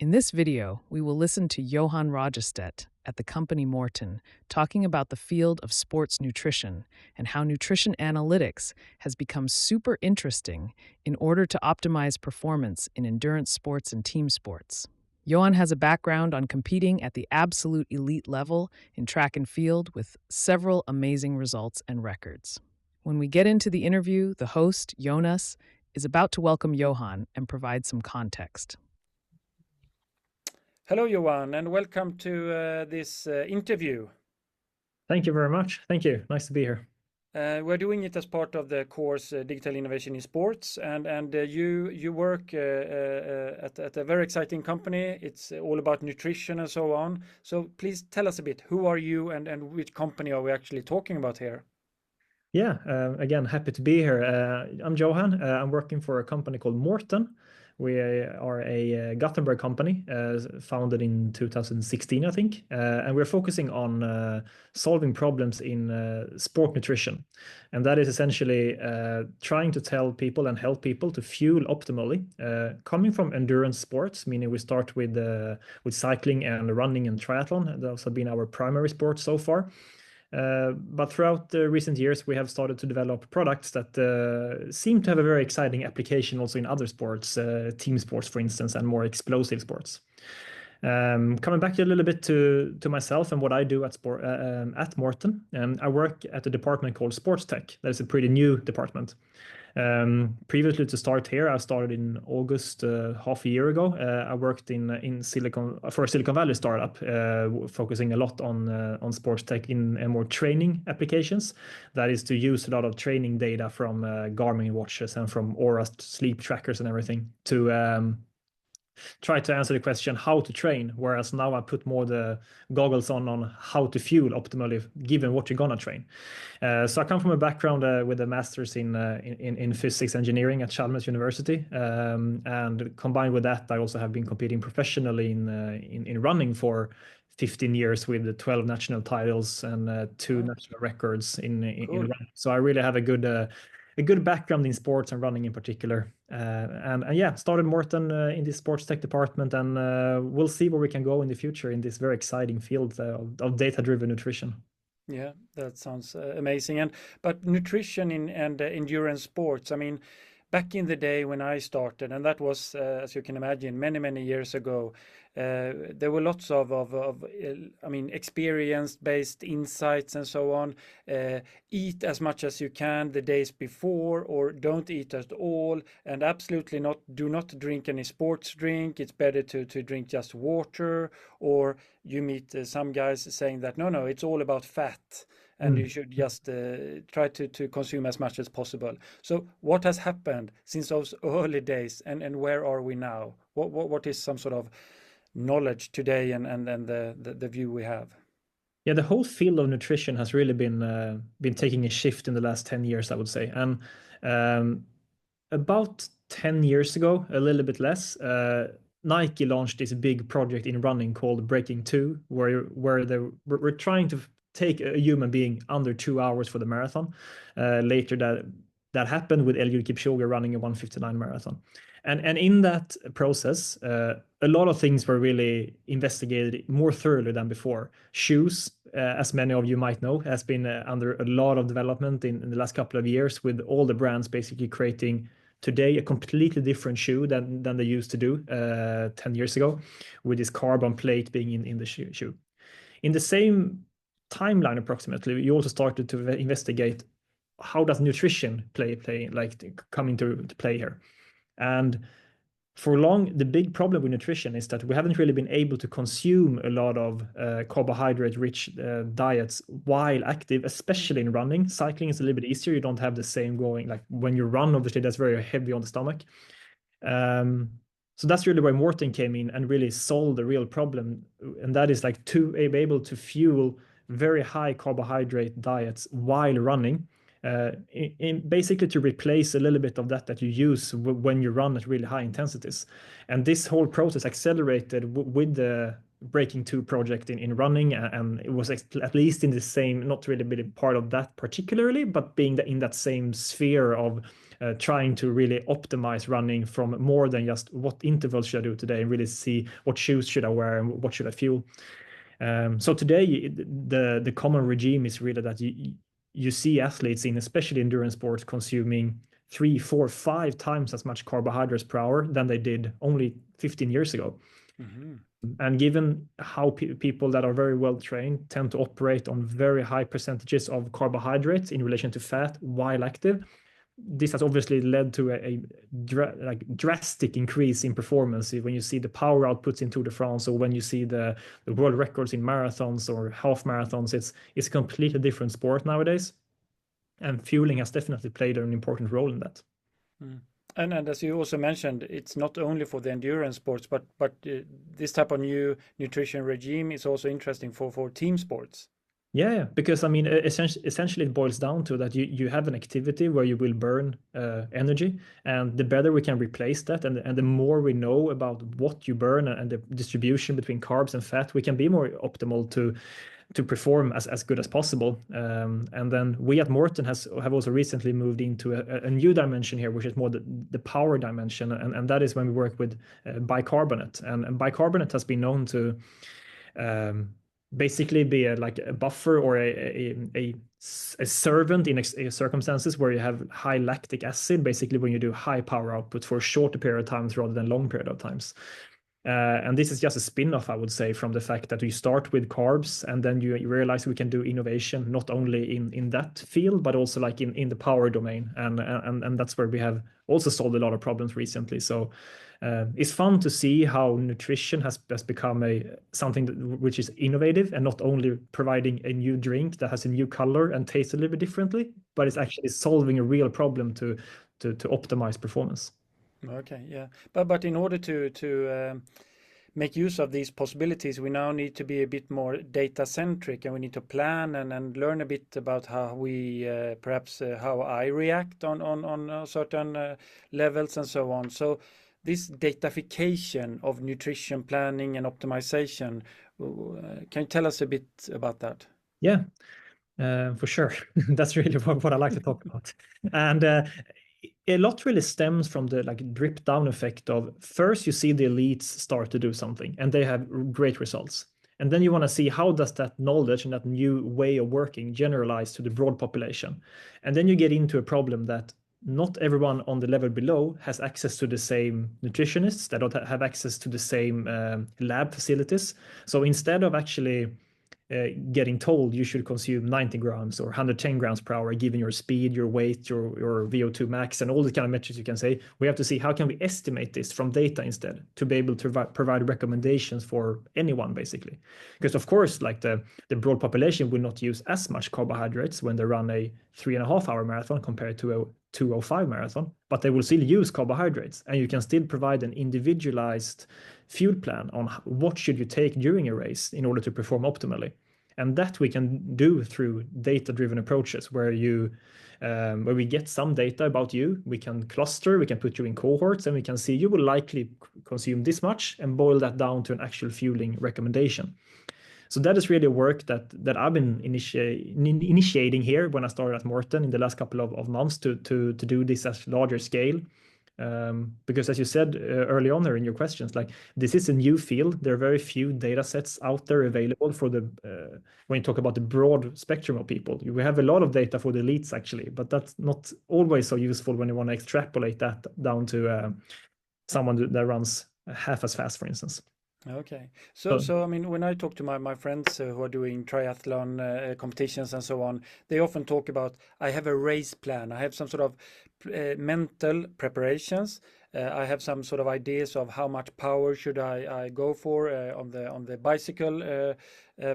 In this video, we will listen to Johan Rogestedt at the company Morton talking about the field of sports nutrition and how nutrition analytics has become super interesting in order to optimize performance in endurance sports and team sports. Johan has a background on competing at the absolute elite level in track and field with several amazing results and records. When we get into the interview, the host, Jonas, is about to welcome Johan and provide some context. Hello, Johan, and welcome to this interview. Thank you very much. Thank you. Nice to be here. We're doing it as part of the course Digital Innovation in Sports, and you work at a very exciting company. It's all about nutrition and so on. So please tell us a bit. Who are you, and which company are we actually talking about here? Yeah, again, happy to be here. I'm Johan. I'm working for a company called Morton. We are a Gothenburg company founded in 2016, I think, and we're focusing on solving problems in sport nutrition. And that is essentially trying to tell people and help people to fuel optimally, coming from endurance sports, meaning we start with cycling and running and triathlon. Those have been our primary sports so far. But throughout the recent years, we have started to develop products that seem to have a very exciting application also in other sports, team sports, for instance, and more explosive sports. Coming back a little bit to myself and what I do at Morton, I work at a department called Sports Tech. That is a pretty new department. Previously to start here, I started in August, half a year ago. I worked for a Silicon Valley startup, focusing a lot on sports tech in more training applications. That is to use a lot of training data from Garmin watches and from Aura sleep trackers and everything to try to answer the question how to train, whereas now I put more the goggles on how to fuel optimally given what you're gonna train. So I come from a background with a master's in physics engineering at Chalmers University, and combined with that, I also have been competing professionally in running for 15 years with 12 national titles and two national records in running. So I really have a good background in sports and running in particular. And yeah, started Morton in the sports tech department, and we'll see where we can go in the future in this very exciting field of data-driven nutrition. Yeah, that sounds amazing. But nutrition and endurance sports, I mean, back in the day when I started, and that was, as you can imagine, many years ago, there were lots of I mean, experience-based insights and so on. Eat as much as you can the days before, or don't eat at all, and absolutely do not drink any sports drink. It's better to drink just water. Or you meet some guys saying that no, it's all about fat, and you should just try to consume as much as possible. So what has happened since those early days, and where are we now? What is some sort of knowledge today and the view we have? Yeah, the whole field of nutrition has really been taking a shift in the last 10 years, I would say. And about 10 years ago, a little bit less, Nike launched this big project in running called Breaking 2, where we're trying to take a human being under 2 hours for the marathon. Later that happened with Eliud Kipchoge running a 1:59 marathon. And in that process, a lot of things were really investigated more thoroughly than before. Shoes, as many of you might know, has been under a lot of development in the last couple of years, with all the brands basically creating today a completely different shoe than they used to do 10 years ago, with this carbon plate being in the shoe. In the same timeline, approximately, you also started to investigate how does nutrition come into play here. And for long, the big problem with nutrition is that we haven't really been able to consume a lot of carbohydrate-rich diets while active, especially in running. Cycling is a little bit easier. You don't have the same going, like when you run, obviously, that's very heavy on the stomach. So that's really where Morton came in and really solved the real problem. And that is like to be able to fuel very high carbohydrate diets while running, basically to replace a little bit of that you use when you run at really high intensities. And this whole process accelerated with the Breaking 2 project in running, and it was at least in the same, not really being part of that particularly, but being in that same sphere of trying to really optimize running from more than just what intervals should I do today, and really see what shoes should I wear and what should I fuel. So today, the common regime is really that you see athletes in especially endurance sports consuming 3, 4, 5 times as much carbohydrates per hour than they did only 15 years ago. Mm-hmm. And given how people that are very well trained tend to operate on very high percentages of carbohydrates in relation to fat while active, this has obviously led to a drastic increase in performance. When you see the power outputs in Tour de France, or when you see the world records in marathons or half marathons, it's a completely different sport nowadays. And fueling has definitely played an important role in that. Mm. And as you also mentioned, it's not only for the endurance sports, but this type of new nutrition regime is also interesting for team sports. Yeah, because I mean, essentially, it boils down to that you have an activity where you will burn energy, and the better we can replace that, and the more we know about what you burn and the distribution between carbs and fat, we can be more optimal to perform as good as possible. And then we at Morton have also recently moved into a new dimension here, which is more the power dimension, and that is when we work with bicarbonate, and bicarbonate has been known to basically be like a buffer or a servant in circumstances where you have high lactic acid, basically when you do high power output for a shorter period of times rather than long period of times. And this is just a spin-off, I would say, from the fact that we start with carbs, and then you realize we can do innovation not only in that field, but also like in the power domain. And that's where we have also solved a lot of problems recently. So it's fun to see how nutrition has become something which is innovative, and not only providing a new drink that has a new color and tastes a little bit differently, but it's actually solving a real problem to optimize performance. Okay, yeah, but in order to make use of these possibilities, we now need to be a bit more data centric, and we need to plan and learn a bit about how we perhaps how I react on certain levels and so on. So this datafication of nutrition planning and optimization, can you tell us a bit about that? Yeah, for sure. That's really what I like to talk about. And a lot really stems from the like drip down effect of first you see the elites start to do something and they have great results. And then you want to see how does that knowledge and that new way of working generalize to the broad population. And then you get into a problem that not everyone on the level below has access to the same nutritionists, that don't have access to the same lab facilities. So instead of actually getting told you should consume 90 grams or 110 grams per hour, given your speed, your weight, your VO2 max, and all the kind of metrics you can say, we have to see how can we estimate this from data instead to be able to provide recommendations for anyone, basically. Because of course, like the broad population will not use as much carbohydrates when they run a 3.5 hour marathon compared to a 2:05 marathon, but they will still use carbohydrates, and you can still provide an individualized fuel plan on what should you take during a race in order to perform optimally. And that we can do through data-driven approaches where we get some data about you, we can cluster, we can put you in cohorts, and we can see you will likely consume this much and boil that down to an actual fueling recommendation. So that is really work that I've been initiating here when I started at Morton in the last couple of months to do this at larger scale. Because as you said early on there in your questions, like this is a new field. There are very few data sets out there available for when you talk about the broad spectrum of people. We have a lot of data for the elites actually, but that's not always so useful when you want to extrapolate that down to someone that runs half as fast, for instance. Okay. So I mean, when I talk to my friends who are doing triathlon competitions and so on, they often talk about, I have a race plan. I have some sort of mental preparations. I have some sort of ideas of how much power should I go for on the bicycle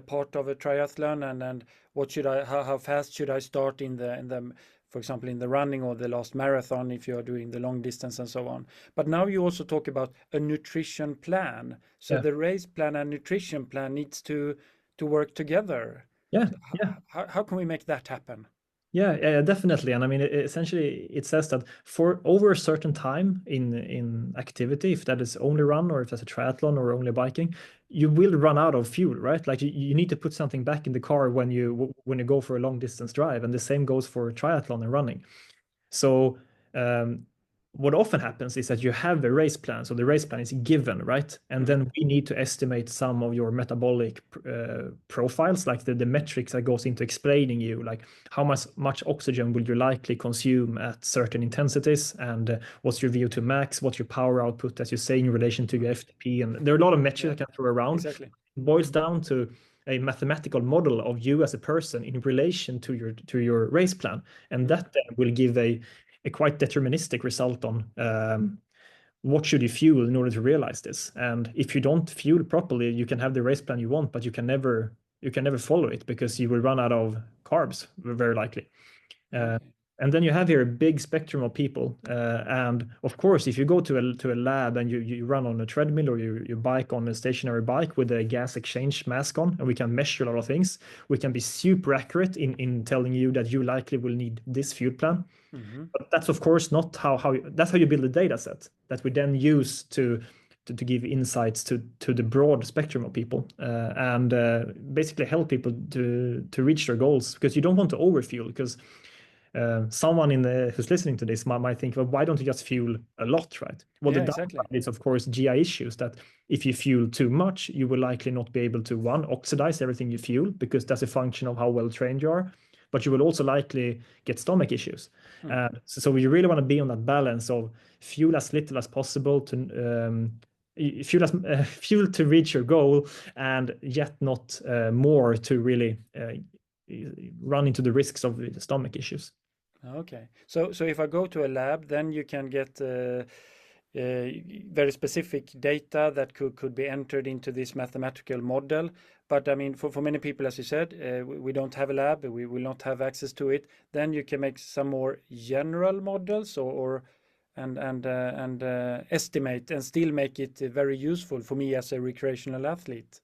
part of a triathlon, and what should how fast should I start in the for example, in the running or the last marathon, if you are doing the long distance and so on. But now you also talk about a nutrition plan. So Yeah. the race plan and nutrition plan needs to work together. Yeah, So yeah. how can we make that happen? Yeah, definitely. And I mean, essentially, it says that for over a certain time in activity, if that is only run or if that's a triathlon or only biking, you will run out of fuel, right? Like you need to put something back in the car when you go for a long distance drive, and the same goes for triathlon and running. So what often happens is that you have a race plan. So the race plan is given, right? And then we need to estimate some of your metabolic profiles, like the metrics that goes into explaining you, like how much oxygen will you likely consume at certain intensities, and what's your VO2 max, what's your power output, as you say, in relation to your FTP. And there are a lot of metrics I can throw around. Exactly. It boils down to a mathematical model of you as a person in relation to your race plan, and that then will give a quite deterministic result on what should you fuel in order to realize this. And if you don't fuel properly, you can have the race plan you want, but you can never follow it because you will run out of carbs, very likely. Okay. And then you have here a big spectrum of people. And of course, if you go to a lab and you run on a treadmill, or you bike on a stationary bike with a gas exchange mask on, and we can measure a lot of things, we can be super accurate in telling you that you likely will need this fuel plan. But that's of course not that's how you build a data set that we then use to give insights to the broad spectrum of people, and basically help people to reach their goals, because you don't want to overfuel. Because someone who's listening to this might think, well, why don't you just fuel a lot, right? Well, Yeah, the exactly. downside is, of course, GI issues, that if you fuel too much, you will likely not be able to, one, oxidize everything you fuel, because that's a function of how well trained you are, but you will also likely get stomach issues. So we really want to be on that balance of fuel as little as possible to fuel to reach your goal, and yet not more to really run into the risks of the stomach issues. Okay. So if I go to a lab, then you can get very specific data that could be entered into this mathematical model. But I mean, for many people, as you said, we don't have a lab, we will not have access to it. Then you can make some more general models, or and estimate and still make it very useful for me as a recreational athlete.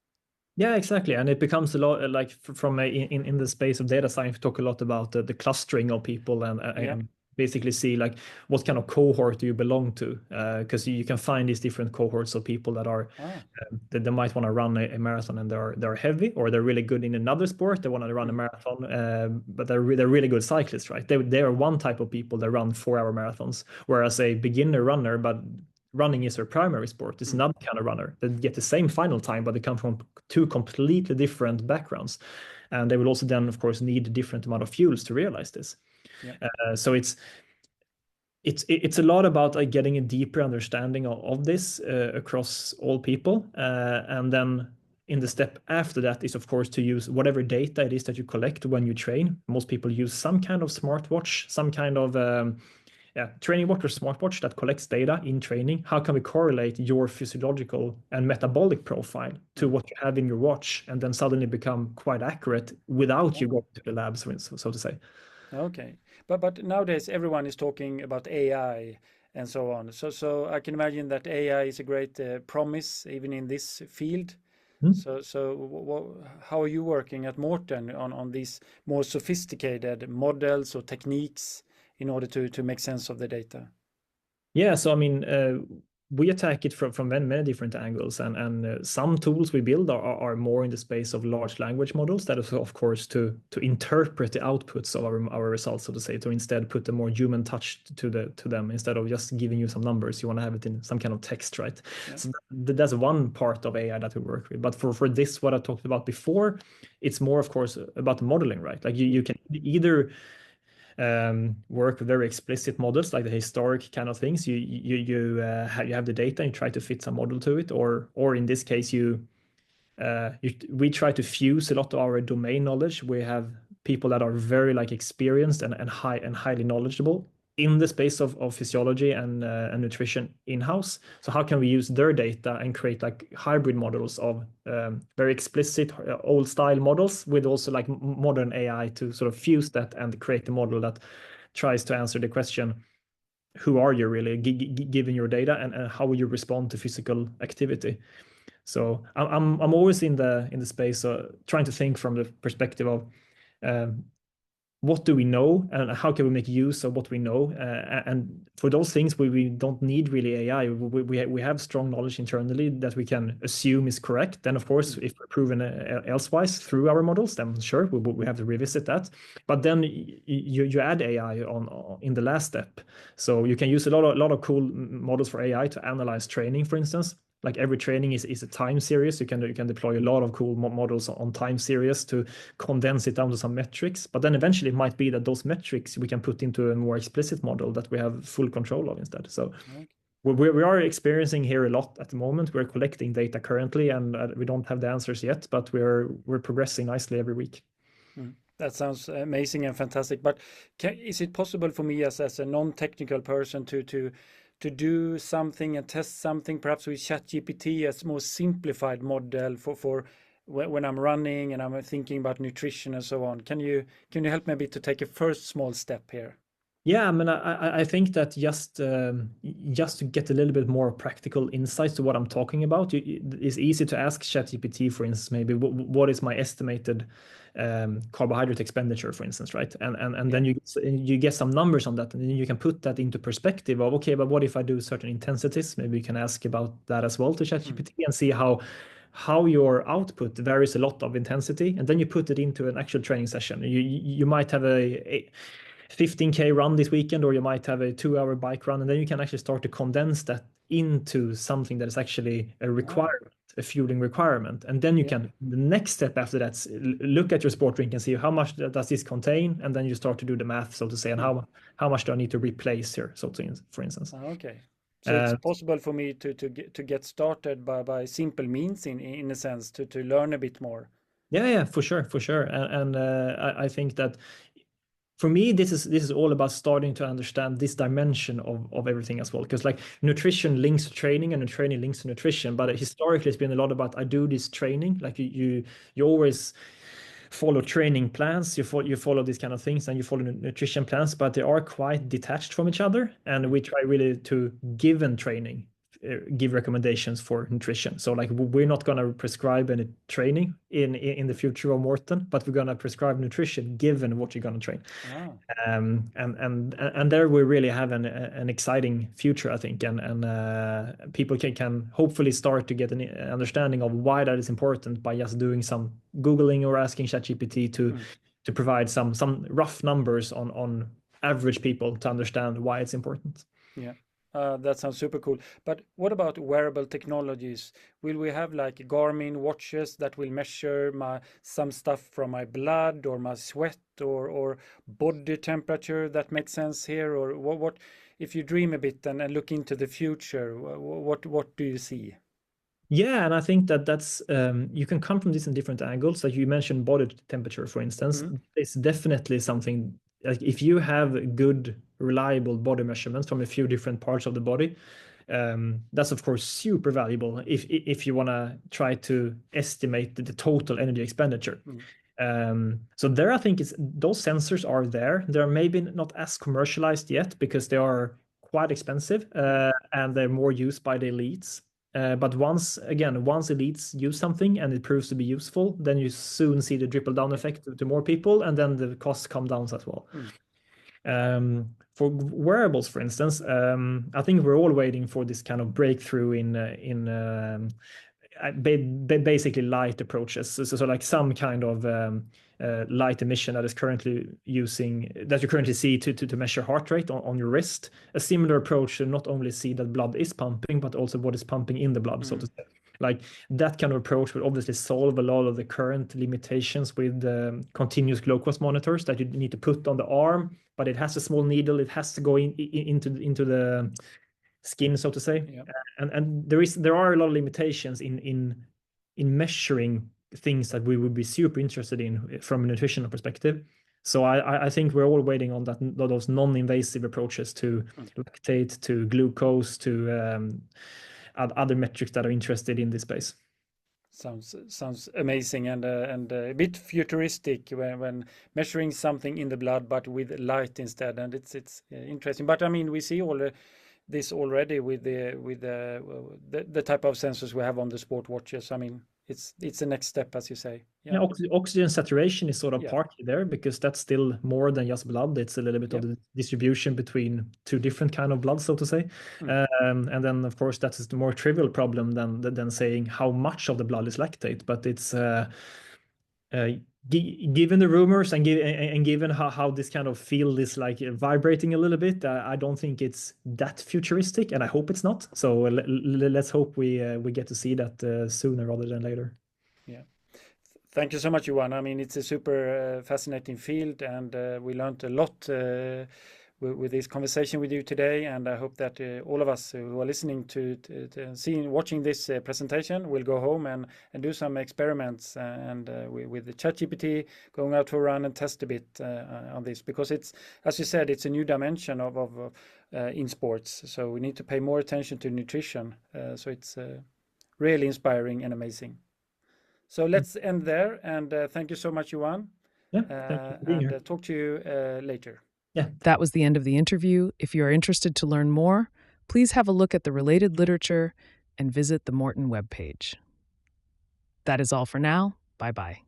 Yeah, exactly. And it becomes a lot like from in the space of data science, we talk a lot about the clustering of people, Yeah. and basically see like what kind of cohort do you belong to, because you can find these different cohorts of people that are Ah. that they might want to run a marathon, and they're heavy, or they're really good in another sport. They want to run a marathon, but they're really good cyclists, right? They are one type of people that run 4-hour marathons, whereas a beginner runner, but running is their primary sport, is another kind of runner that get the same final time, but they come from two completely different backgrounds, and they will also then, of course, need a different amount of fuels to realize this. Yeah. So it's a lot about getting a deeper understanding of this across all people, and then in the step after that is, of course, to use whatever data it is that you collect when you train. Most people use some kind of smartwatch, some kind of training watch or smartwatch that collects data in training. How can we correlate your physiological and metabolic profile to what you have in your watch, and then suddenly become quite accurate without you going to the labs, so to say. Okay. But nowadays everyone is talking about AI and so on. So I can imagine that AI is a great promise even in this field. Hmm. So how are you working at Morten on these more sophisticated models or techniques in order to make sense of the data? Yeah, so I mean, we attack it from many different angles, and some tools we build are more in the space of large language models. That is, of course, to interpret the outputs of our results, so to say, to instead put a more human touch to them, instead of just giving you some numbers. You want to have it in some kind of text, right? Yeah. So that's one part of AI that we work with. But for this, what I talked about before, it's more, of course, about the modeling, right? Like you can either work with very explicit models, like the historic kind of things. You have the data and you try to fit some model to it, or in this case, we try to fuse a lot of our domain knowledge. We have people that are very like experienced and highly knowledgeable in the space of physiology and nutrition in-house. So how can we use their data and create like hybrid models of very explicit old style models with also like modern AI to sort of fuse that and create a model that tries to answer the question, who are you really, given your data, and how will you respond to physical activity? So I'm always in the space trying to think from the perspective of what do we know and how can we make use of what we know? And for those things, we don't need really AI. We have strong knowledge internally that we can assume is correct. Then, of course, if we're proven elsewise through our models, then sure, we have to revisit that. But then you add AI on in the last step. So you can use a lot of cool models for AI to analyze training, for instance. Like every training is a time series. You can deploy a lot of cool models on time series to condense it down to some metrics. But then eventually it might be that those metrics we can put into a more explicit model that we have full control of instead. So Okay. we are experiencing here a lot at the moment. We're collecting data currently, and we don't have the answers yet, but we're progressing nicely every week. That sounds amazing and fantastic. But is it possible for me as a non-technical person to do something and test something perhaps with ChatGPT as more simplified model for when I'm running and I'm thinking about nutrition and so on? Can you help me a bit to take a first small step here? Yeah, I mean, I think that just to get a little bit more practical insights to what I'm talking about, it's easy to ask ChatGPT, for instance, maybe what is my estimated carbohydrate expenditure, for instance, right? And Yeah. then you get some numbers on that, and then you can put that into perspective of, okay, but what if I do certain intensities? Maybe you can ask about that as well to ChatGPT and see how your output varies a lot of intensity, and then you put it into an actual training session. You might have a 15K run this weekend, or you might have a 2 hour bike run, and then you can actually start to condense that into something that is actually a Ah, requirement, a fueling requirement. And then you yeah. can, the next step after that, look at your sport drink and see how much does this contain, and then you start to do the math, so to say, and Mm. how much do I need to replace here, so to, for instance. Okay. So it's Uh, possible for me to get started by simple means in a sense to learn a bit more. yeah, for sure, for sure. I think that for me, this is all about starting to understand this dimension of everything as well. Because like nutrition links to training and training links to nutrition, but Mm. historically it's been a lot about I do this training. Like you always follow training plans, you follow these kind of things, and you follow nutrition plans, but they are quite detached from each other. And Mm. we try really to given training give recommendations for nutrition. So like we're not going to prescribe any training in the future of Morton, but we're going to prescribe nutrition given what you're going to train. Ah. And there we really have an exciting future, I think, and people can hopefully start to get an understanding of why that is important by just doing some googling or asking ChatGPT Mm. to provide some rough numbers on average people to understand why it's important. Yeah, that sounds super cool. But what about wearable technologies? Will we have like Garmin watches that will measure some stuff from my blood or my sweat or body temperature? That makes sense here, or what if you dream a bit and look into the future, what do you see? Yeah, and I think that's you can come from this in different angles. Like you mentioned body temperature, for instance. Mm. It's definitely something like if you have good, reliable body measurements from a few different parts of the body, that's of course super valuable if you want to try to estimate the total energy expenditure. Mm. So there, I think it's those sensors are there. They're maybe not as commercialized yet because they are quite expensive Yeah. and they're more used by the elites. But once elites use something and it proves to be useful, then you soon see the trickle down Yeah. effect to more people, and then the costs come down as well. Mm. For wearables, for instance, I think we're all waiting for this kind of breakthrough in basically light approaches. So like some kind of light emission that is currently using that you currently see to measure heart rate on your wrist. A similar approach to not only see that blood is pumping, but also what is pumping in the blood, so to Mm. say. Like that kind of approach will obviously solve a lot of the current limitations with continuous glucose monitors that you need to put on the arm, but it has a small needle. It has to go into the skin, so to say. Yeah. And there are a lot of limitations in measuring things that we would be super interested in from a nutritional perspective. So I think we're all waiting on those non-invasive approaches to Mm. lactate, to glucose, to other metrics that are interested in this space. Sounds amazing and a bit futuristic when measuring something in the blood, but with light instead. And it's interesting. But I mean, we see all this already with the type of sensors we have on the sport watches. I mean, it's the next step, as you say. Yeah, oxygen saturation is sort of Yeah. partly there because that's still more than just blood. It's a little bit of the distribution between two different kind of blood, so to say. And then, of course, that is the more trivial problem than saying how much of the blood is lactate. But it's given the rumors and given how this kind of field is like vibrating a little bit, I don't think it's that futuristic, and I hope it's not. So let's hope we get to see that sooner rather than later. Yeah. Thank you so much, Johan. I mean, it's a super fascinating field, and we learned a lot with this conversation with you today. And I hope that all of us who are listening to watching this presentation will go home and do some experiments and with the ChatGPT, going out for a run and test a bit on this, because it's, as you said, it's a new dimension of in sports. So we need to pay more attention to nutrition. So it's really inspiring and amazing. So let's end there, and thank you so much, Johan. Yeah, thank you for being here. Talk to you later. Yeah. That was the end of the interview. If you are interested to learn more, please have a look at the related literature and visit the Morton webpage. That is all for now. Bye-bye.